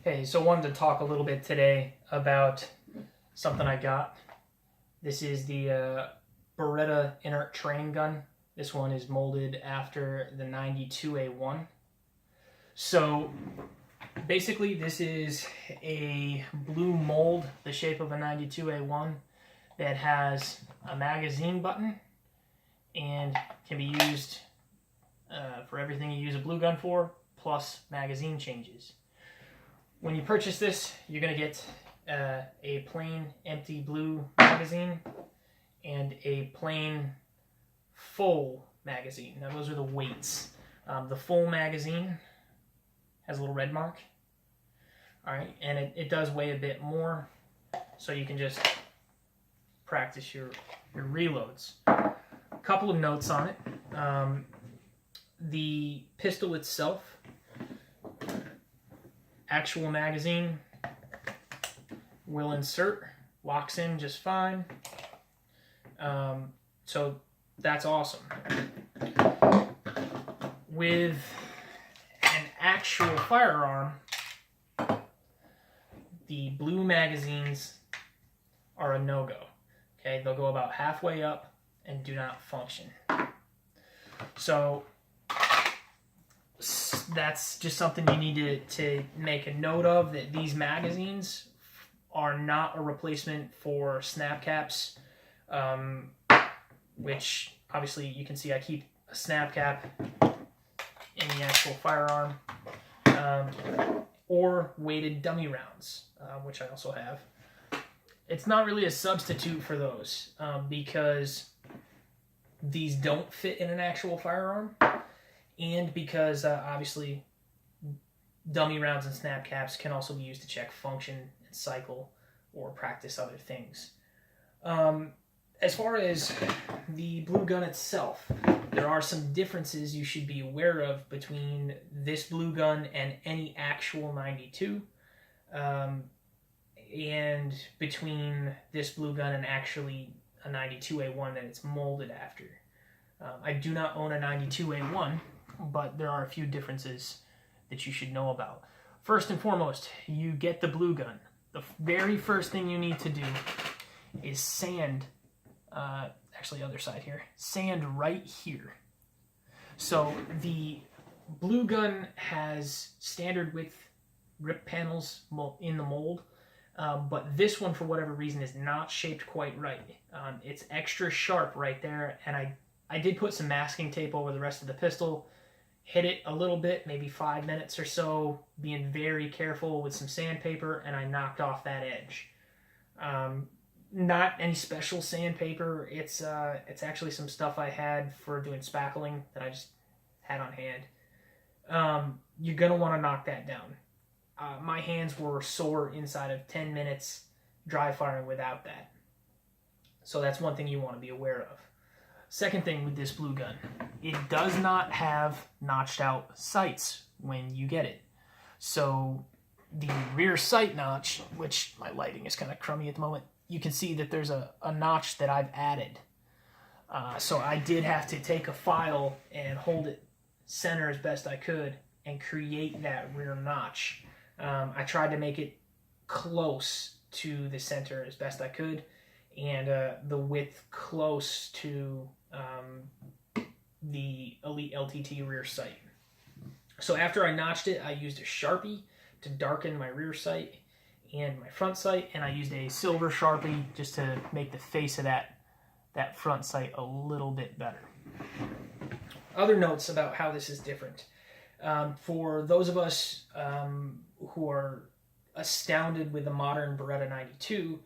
Hey, so I wanted to talk a little bit today about something I got. This is the Beretta Inert Training Gun. This one is molded after the 92A1. So basically this is a blue mold, the shape of a 92A1, that has a magazine button and can be used for everything you use a blue gun for, plus magazine changes. When you purchase this, you're going to get a plain empty blue magazine and a plain full magazine. Now those are the weights. The full magazine has a little red mark. Alright, and it does weigh a bit more, so you can just practice your reloads. A couple of notes on it. The pistol itself, actual magazine will insert, locks in just fine. So that's awesome. With an actual firearm, the blue magazines are a no-go. Okay, they'll go about halfway up and do not function. So that's just something you need to make a note of, that these magazines are not a replacement for snap caps, which obviously you can see I keep a snap cap in the actual firearm, or weighted dummy rounds, which I also have. It's not really a substitute for those, because these don't fit in an actual firearm, and because obviously dummy rounds and snap caps can also be used to check function and cycle or practice other things. As far as the blue gun itself, there are some differences you should be aware of between this blue gun and any actual 92, and between this blue gun and actually a 92A1 that it's molded after. I do not own a 92A1, but there are a few differences that you should know about. First and foremost, you get the blue gun. The very first thing you need to do is sand, actually other side here, sand right here. So the blue gun has standard width grip panels in the mold, but this one, for whatever reason, is not shaped quite right. It's extra sharp right there, and I did put some masking tape over the rest of the pistol, hit it a little bit, maybe 5 minutes or so, being very careful with some sandpaper, and I knocked off that edge. Not any special sandpaper. It's actually some stuff I had for doing spackling that I just had on hand. You're going to want to knock that down. My hands were sore inside of 10 minutes dry firing without that. So that's one thing you want to be aware of. Second thing with this blue gun, it does not have notched out sights when you get it. So the rear sight notch, which my lighting is kind of crummy at the moment, you can see that there's a notch that I've added. So I did have to take a file and hold it center as best I could and create that rear notch. I tried to make it close to the center as best I could, and the width close to the Elite LTT rear sight. So after I notched it, I used a Sharpie to darken my rear sight and my front sight, and I used a silver Sharpie just to make the face of that front sight a little bit better. Other notes about how this is different. For those of us who are astounded with the modern Beretta 92,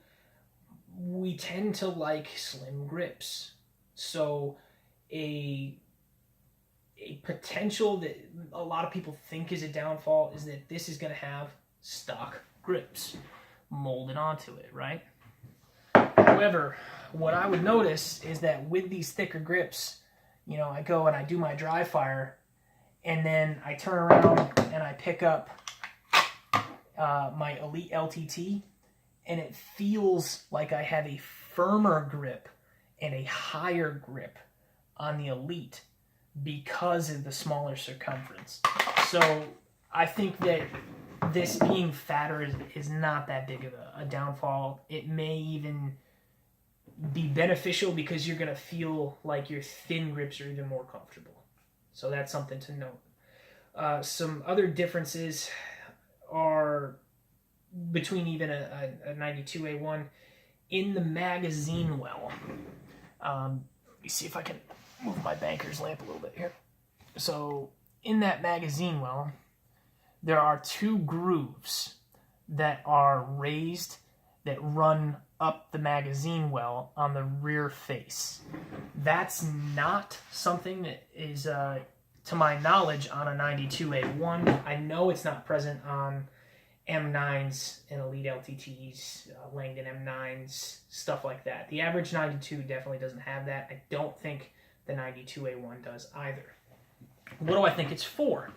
we tend to like slim grips. So a potential that a lot of people think is a downfall is that this is going to have stock grips molded onto it, right? However, what I would notice is that with these thicker grips, you know, I go and I do my dry fire, and then I turn around and I pick up my Elite LTT, and it feels like I have a firmer grip and a higher grip on the Elite because of the smaller circumference. So I think that this being fatter is not that big of a downfall. It may even be beneficial because you're going to feel like your thin grips are even more comfortable. So that's something to note. Some other differences are between even a 92A1 in the magazine well. Let me see if I can move my banker's lamp a little bit here. So in that magazine well, there are 2 grooves that are raised that run up the magazine well on the rear face. That's not something that is, to my knowledge, on a 92A1. I know it's not present on M9s and Elite LTTs, Langdon M9s, stuff like that. The average 92 definitely doesn't have that. I don't think the 92A1 does either. What do I think it's for?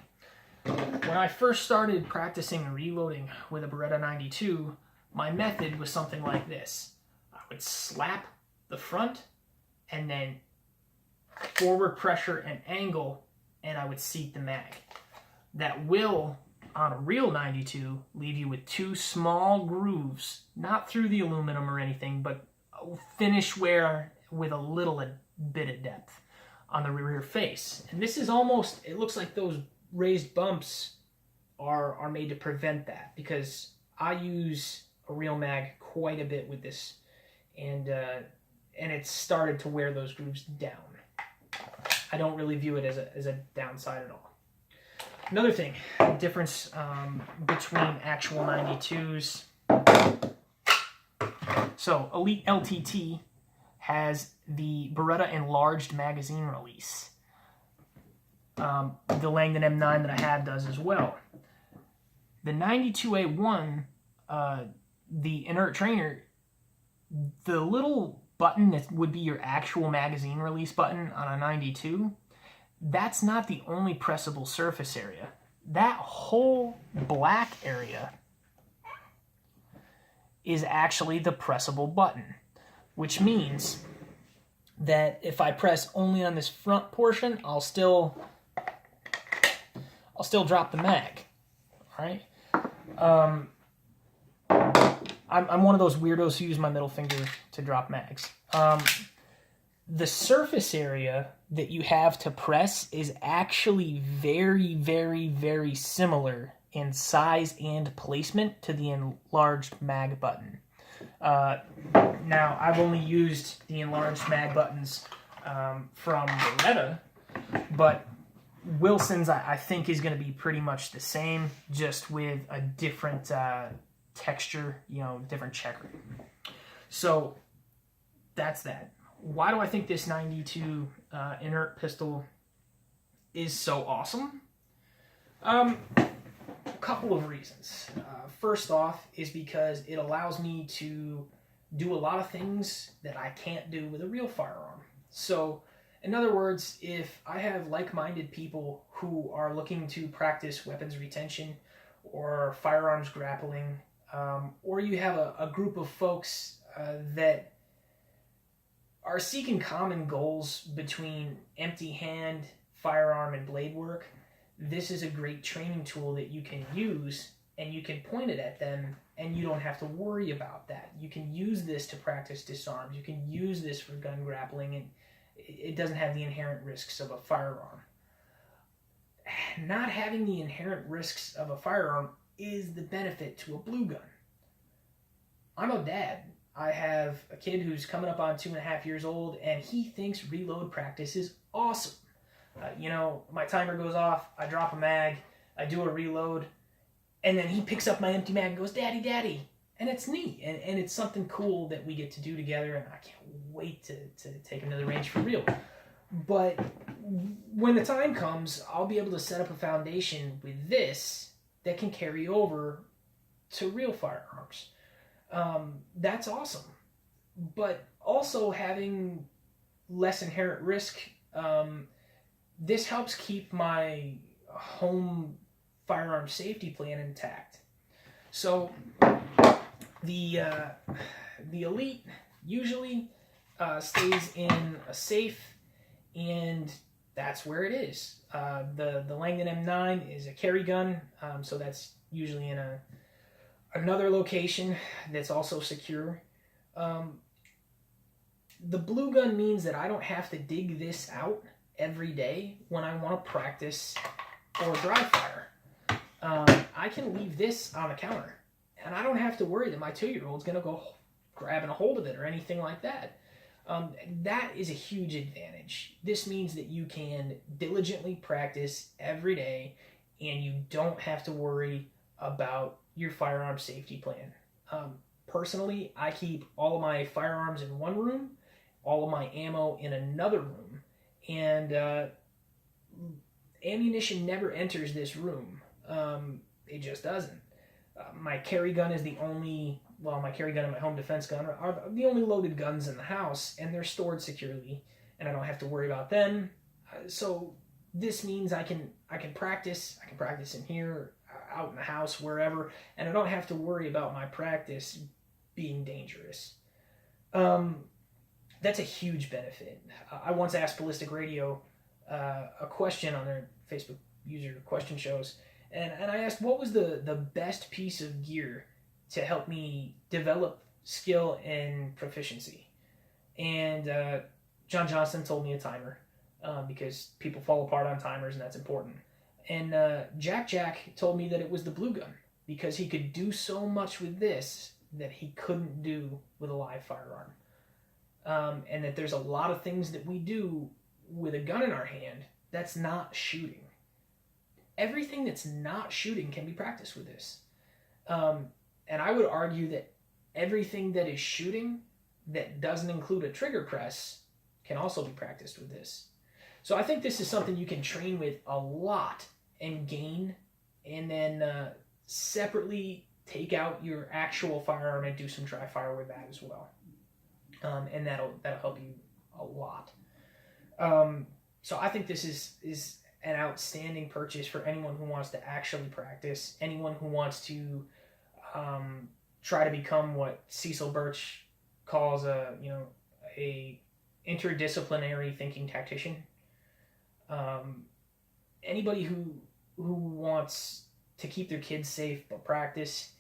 When I first started practicing reloading with a Beretta 92, my method was something like this. I would slap the front and then forward pressure and angle, and I would seat the mag. That will, on a real 92, leave you with 2 small grooves, not through the aluminum or anything, but finish wear with a little bit of depth on the rear face. And this is almost, it looks like those raised bumps are made to prevent that, because I use a real mag quite a bit with this, and it's started to wear those grooves down. I don't really view it as a downside at all. Another thing, difference between actual 92s. So Elite LTT has the Beretta enlarged magazine release. The Langdon M9 that I have does as well. The 92A1, the Inert Trainer, the little button that would be your actual magazine release button on a 92, that's not the only pressable surface area. That whole black area is actually the pressable button, which means that if I press only on this front portion, I'll still drop the mag. All right. I'm one of those weirdos who use my middle finger to drop mags. The surface area that you have to press is actually very, very, very similar in size and placement to the enlarged mag button. Now, I've only used the enlarged mag buttons from Beretta, but Wilson's I think is going to be pretty much the same, just with a different texture, different checker. So that's that. Why do I think this 92 inert pistol is so awesome? A couple of reasons. First off is because it allows me to do a lot of things that I can't do with a real firearm. So, in other words, if I have like-minded people who are looking to practice weapons retention or firearms grappling, or you have a group of folks that are seeking common goals between empty hand, firearm, and blade work, this is a great training tool that you can use, and you can point it at them, and you don't have to worry about that. You can use this to practice disarms. You can use this for gun grappling, and it doesn't have the inherent risks of a firearm. Not having the inherent risks of a firearm is the benefit to a blue gun. I'm a dad. I have a kid who's coming up on 2.5 years old, and he thinks reload practice is awesome. My timer goes off, I drop a mag, I do a reload, and then he picks up my empty mag and goes, "Daddy, Daddy." And it's neat, and it's something cool that we get to do together, and I can't wait to take him to the range for real. But when the time comes, I'll be able to set up a foundation with this that can carry over to real firearms. That's awesome. But also having less inherent risk, this helps keep my home firearm safety plan intact. So the Elite usually stays in a safe, and that's where it is. The Langdon M9 is a carry gun, so that's usually in another location that's also secure. The blue gun means that I don't have to dig this out every day when I want to practice or dry fire. I can leave this on the counter, and I don't have to worry that my 2-year-old's going to go grabbing a hold of it or anything like that. That is a huge advantage. This means that you can diligently practice every day, and you don't have to worry about your firearm safety plan. Personally, I keep all of my firearms in one room, all of my ammo in another room, and ammunition never enters this room. It just doesn't. My carry gun is the only, my carry gun and my home defense gun are the only loaded guns in the house, and they're stored securely, and I don't have to worry about them. So this means I can practice. I can practice in here, out in the house, wherever, and I don't have to worry about my practice being dangerous. That's a huge benefit. I once asked Ballistic Radio a question on their Facebook user question shows, and I asked what was the best piece of gear to help me develop skill and proficiency. And John Johnson told me a timer, because people fall apart on timers, and that's important. And Jack told me that it was the blue gun, because he could do so much with this that he couldn't do with a live firearm. And that there's a lot of things that we do with a gun in our hand that's not shooting. Everything that's not shooting can be practiced with this. And I would argue that everything that is shooting that doesn't include a trigger press can also be practiced with this. So I think this is something you can train with a lot and gain, and then separately take out your actual firearm and do some dry fire with that as well. And that'll help you a lot. So I think this is an outstanding purchase for anyone who wants to actually practice, anyone who wants to try to become what Cecil Birch calls a interdisciplinary thinking tactician. Anybody who wants to keep their kids safe but practice,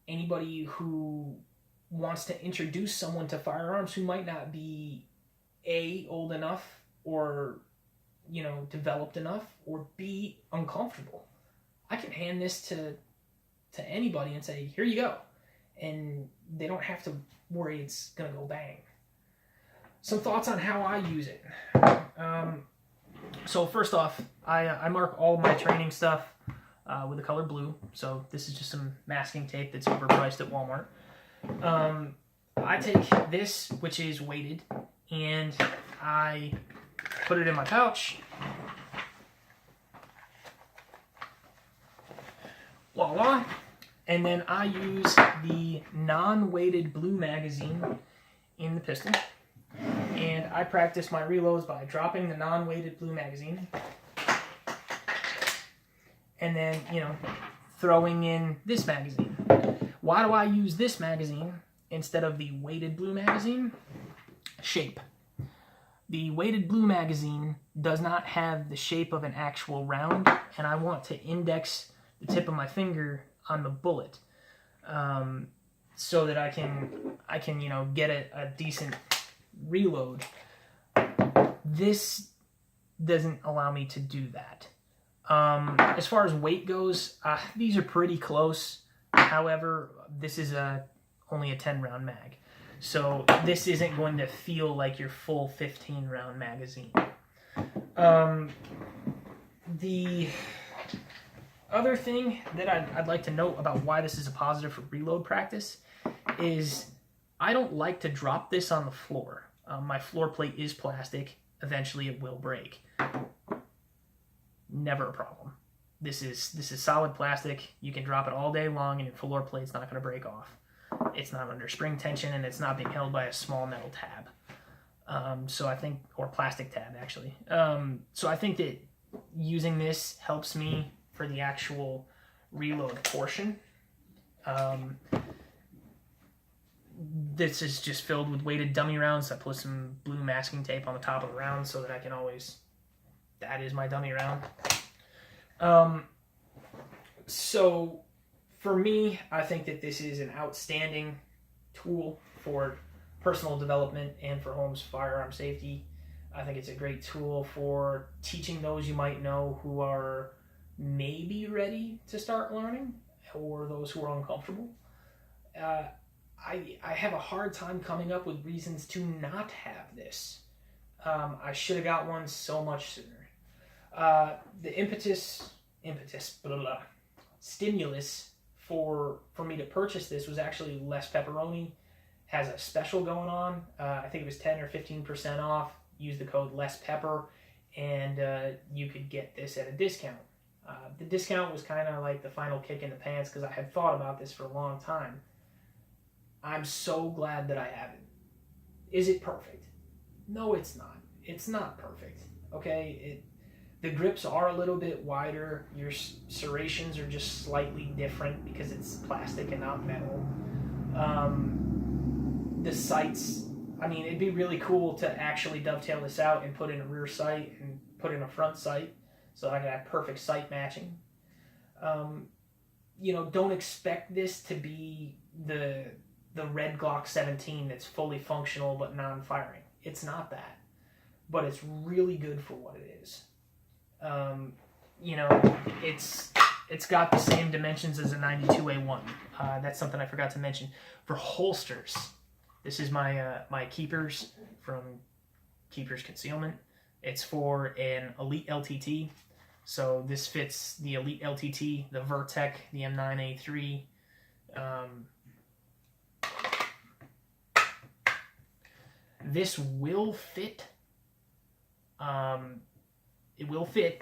anybody who wants to introduce someone to firearms who might not be A, old enough, or developed enough, or B, uncomfortable. I can hand this to anybody and say, here you go, and they don't have to worry it's gonna go bang. Some thoughts on how I use it. So first off, I mark all my training stuff with the color blue. So this is just some masking tape that's overpriced at Walmart. I take this, which is weighted, and I put it in my pouch. Voila. And then I use the non-weighted blue magazine in the pistol. And I practice my reloads by dropping the non-weighted blue magazine. And then, throwing in this magazine. Why do I use this magazine instead of the weighted blue magazine? Shape. The weighted blue magazine does not have the shape of an actual round, and I want to index the tip of my finger on the bullet, so that I can get a decent reload. This doesn't allow me to do that. As far as weight goes, these are pretty close. However, this is only a 10-round mag, so this isn't going to feel like your full 15-round magazine. The other thing that I'd like to note about why this is a positive for reload practice is I don't like to drop this on the floor. My floor plate is plastic. Eventually it will break. Never a problem. This is solid plastic. You can drop it all day long and your floor plate's not going to break off. It's not under spring tension, and it's not being held by a small metal tab. So I think, or plastic tab actually. So I think that using this helps me for the actual reload portion. This is just filled with weighted dummy rounds. I put some blue masking tape on the top of the round so that I can always, that is my dummy round. So For me, I think that this is an outstanding tool for personal development and for home's firearm safety. I think it's a great tool for teaching those you might know who are maybe ready to start learning, or those who are uncomfortable. I have a hard time coming up with reasons to not have this. I should have got one so much sooner. The stimulus for me to purchase this was actually less pepperoni. Has a special going on. I think it was 10 or 15% off. Use the code LESSPEPPER, and you could get this at a discount. The discount was kind of like the final kick in the pants because I had thought about this for a long time. I'm so glad that I have it. Is it perfect? No, it's not. It's not perfect. Okay, the grips are a little bit wider. Your serrations are just slightly different because it's plastic and not metal. The sights, I mean, it'd be really cool to actually dovetail this out and put in a rear sight and put in a front sight so I could have perfect sight matching. Don't expect this to be the red Glock 17 that's fully functional but non-firing. It's not that, but it's really good for what it is. It's got the same dimensions as a 92A1. That's something I forgot to mention. For holsters, this is my Keepers from Keepers Concealment. It's for an Elite LTT. So this fits the Elite LTT, the Vertec, the M9A3. This will fit. It will fit.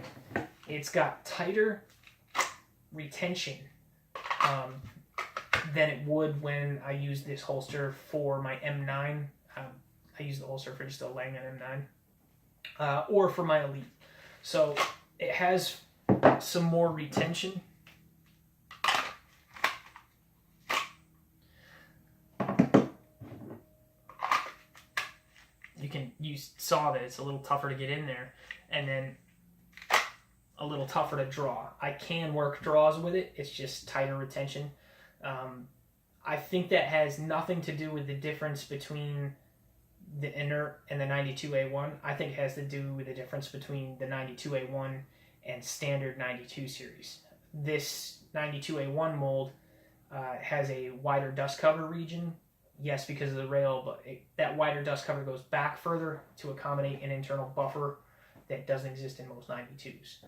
It's got tighter retention than it would when I use this holster for my M9. I use the holster for just a Langan M9. Or for my Elite. So it has some more retention. You saw that it's a little tougher to get in there, and then a little tougher to draw. I can work draws with it. It's just tighter retention. I think that has nothing to do with the difference between the Inert and the 92A1. I think it has to do with the difference between the 92A1 and standard 92 series. This 92A1 mold has a wider dust cover region. Yes, because of the rail, but that wider dust cover goes back further to accommodate an internal buffer that doesn't exist in most 92s.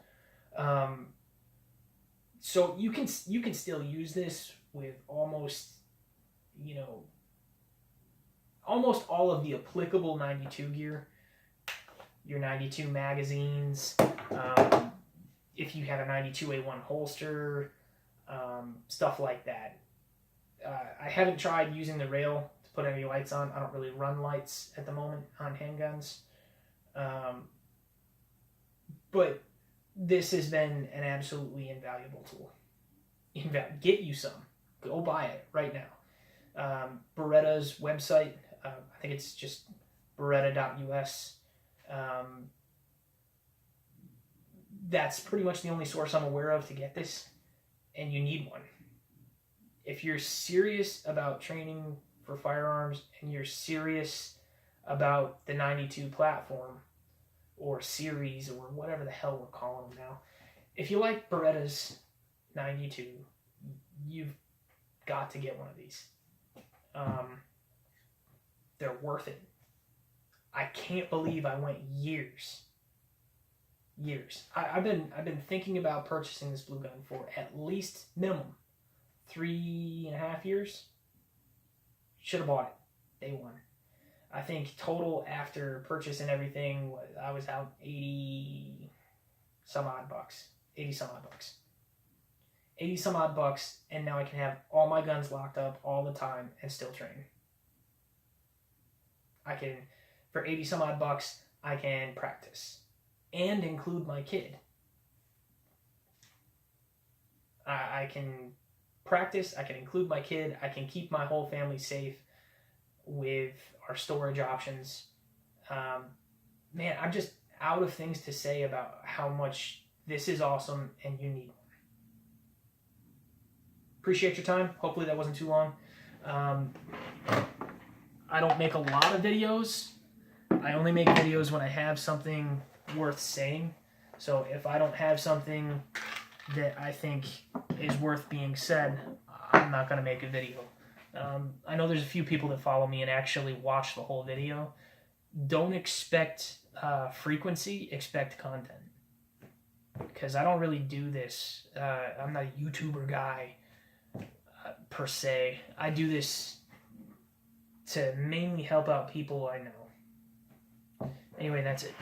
So you can still use this with almost all of the applicable 92 gear. Your 92 magazines, if you have a 92A1 holster, stuff like that. I haven't tried using the rail to put any lights on. I don't really run lights at the moment on handguns. But this has been an absolutely invaluable tool. Get you some. Go buy it right now. Beretta's website, I think it's just beretta.us. That's pretty much the only source I'm aware of to get this, and you need one. If you're serious about training for firearms and you're serious about the 92 platform or series or whatever the hell we're calling them now, if you like Beretta's 92, you've got to get one of these. They're worth it. I can't believe I went years. I've been thinking about purchasing this blue gun for at least minimum 3.5 years. Should have bought it day one. I think total after purchase and everything, I was out 80 some odd bucks, and now I can have all my guns locked up all the time and still train. For 80 some odd bucks, I can practice and include my kid. I can practice, I can include my kid, I can keep my whole family safe with our storage options. Man, I'm just out of things to say about how much this is awesome and you need appreciate your time. Hopefully that wasn't too long. I don't make a lot of videos. I only make videos when I have something worth saying. So if I don't have something that I think is worth being said, I'm not going to make a video. I know there's a few people that follow me and actually watch the whole video. Don't expect frequency, expect content. Because I don't really do this. I'm not a YouTuber guy, per se. I do this to mainly help out people I know. Anyway, that's it.